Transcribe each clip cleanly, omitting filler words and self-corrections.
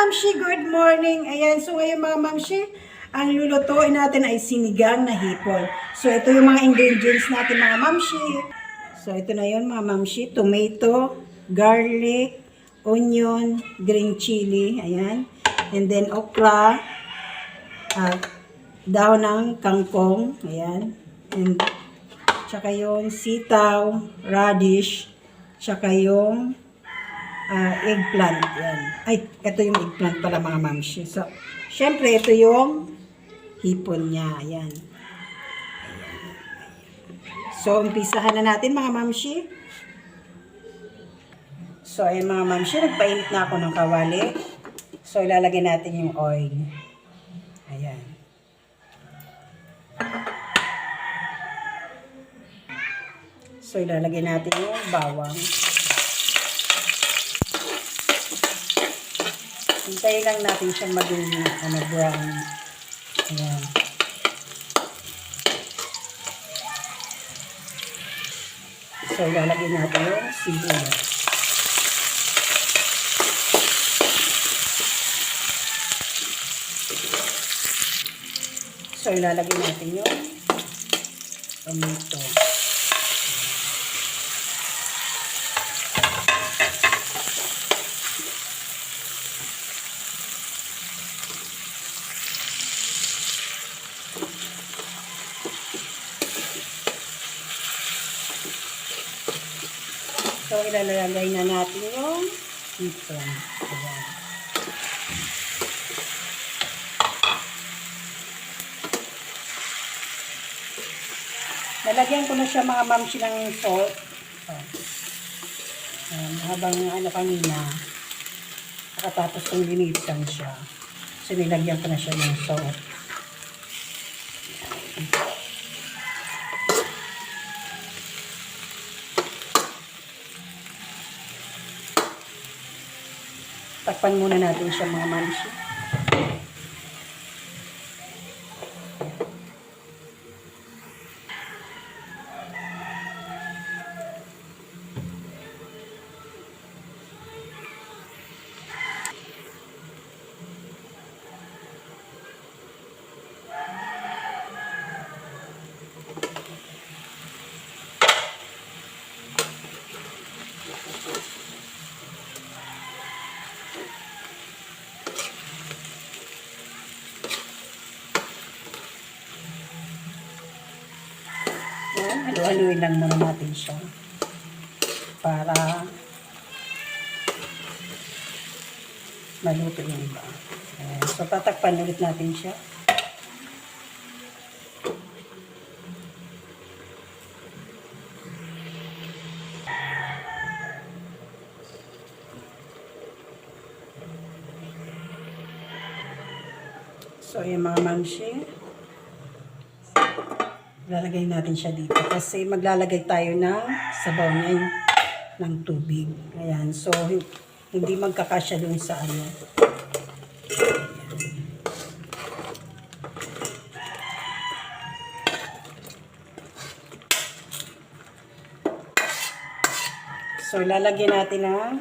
mamshi, good morning. Ayan, so ngayon mga mamshi, ang lulutuin natin ay sinigang na hipon. So ito yung mga ingredients natin mga mamshi. So ito na yun mga mamshi, tomato, garlic, onion, green chili, ayan. And then okra, dahon ng kangkong, ayan. And tsaka yung sitaw, radish, tsaka yung eggplant. Yan. Ay, ito yung eggplant pala mga mamshi. So, syempre, ito yung hipon niya. Ayan. So, umpisahan na natin mga mamshi. So, ayan mga mamshi, nagpainit na ako ng kawali. So, ilalagay natin yung oil. Ayan. So, ilalagay natin yung bawang. Hintayin lang natin siyang maging brown. Ayan. So, ilalagay natin yung sibuyas. So, ilalagay natin yung tomato. So, ilalagay na natin yung hipon. Ayan. Lalagyan ko na siya mga mamsi ng salt. Ayan, habang kanina, nakatapos kong linisan siya. So, nilagyan ko na siya ng salt. Takpan muna natin siya mga mamsi. Halu-haluin lang muna natin siya para maluto yung iba. So, tatakpan ulit natin siya. So, yung mga mamshi, lalagay natin siya dito kasi maglalagay tayo ng sabaw niya ng tubig. Ayan. So, hindi magkakasya dun sa ano. So, lalagyan natin ng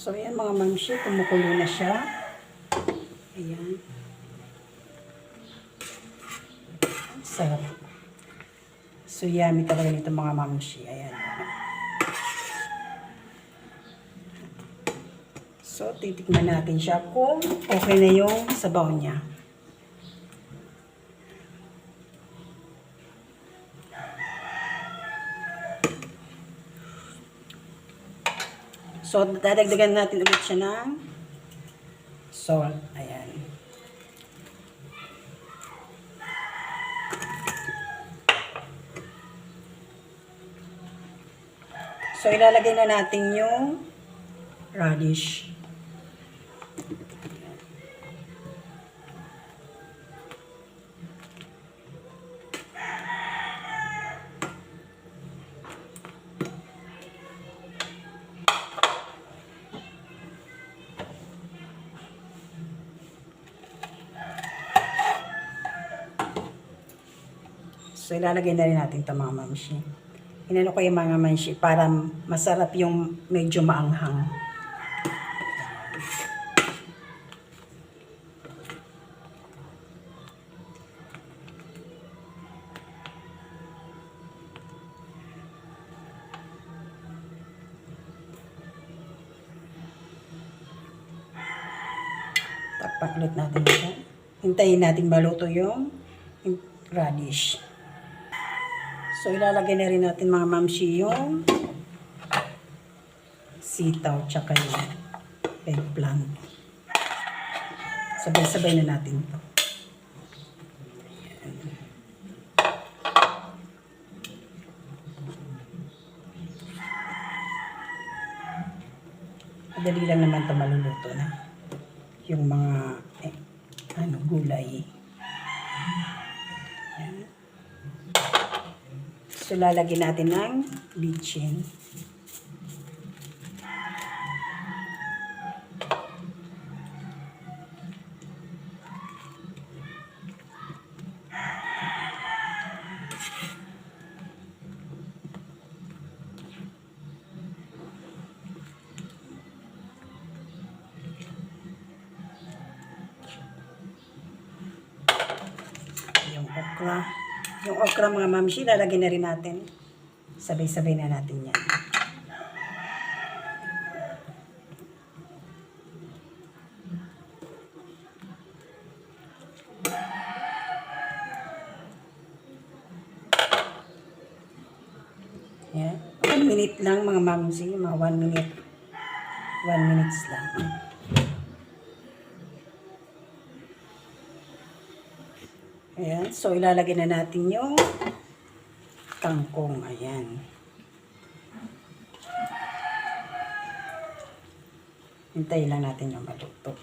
so, yan mga mamshi, kumukulo na siya. Ayan. Sarap. So, yummy talaga nito mga mamshi. Ayan. So, titikman natin siya kung okay na yung sabaw niya. So, dadagdagan natin ulit siya ng salt. Ayan. So, ilalagay na natin yung radish. So, ilalagay na rin natin ito mga mamshi. Inano ko yung mga mamshi para masarap yung medyo maanghang. Takpan ulit natin ito. Hintayin natin maluto yung radish. So, ilalagay na rin natin mga mamshi yung sitaw tsaka yung eggplant. Sabay-sabay na natin ito. Madali lang naman ito maluluto na. Yung mga gulay. Ayan. So, lalagyan natin ng bitchin. Yung okra. Yung okra mga mamshi, lalagyan na rin natin. Sabay-sabay na natin yan. Yan. 1 minute lang mga mamshi, mga 1 minute. 1 minutes lang. Ayan, so ilalagay na natin yung kangkong. Ayan. Hintayin lang natin yung maluto.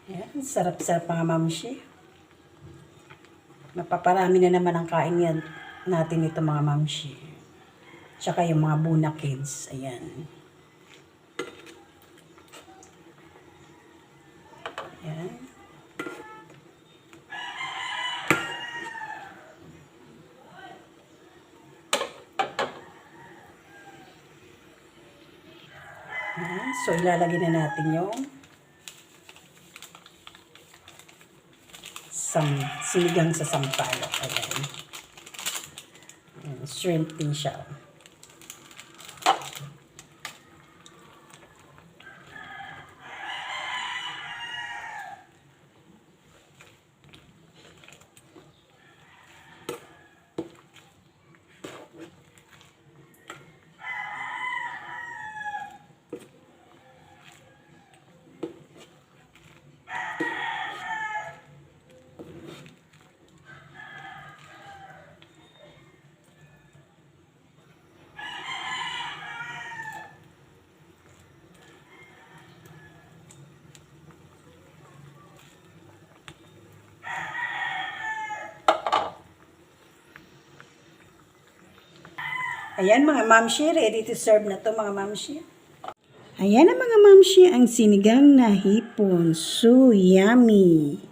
Ayan, sarap-sarap mga mamshi. Mapaparami na naman ang kain yan natin ito mga mamshi. Tsaka yung mga Buna Kids. Ayan. Ayan. Ayan. So, ilalagay na natin yung sinigang sa sampalok. Ayan. Ayan. Shrimp din siya. Ayan mga mamshi, ready to serve na to mga mamshi. Ayan na mga mamshi, ang sinigang na hipon. So yummy!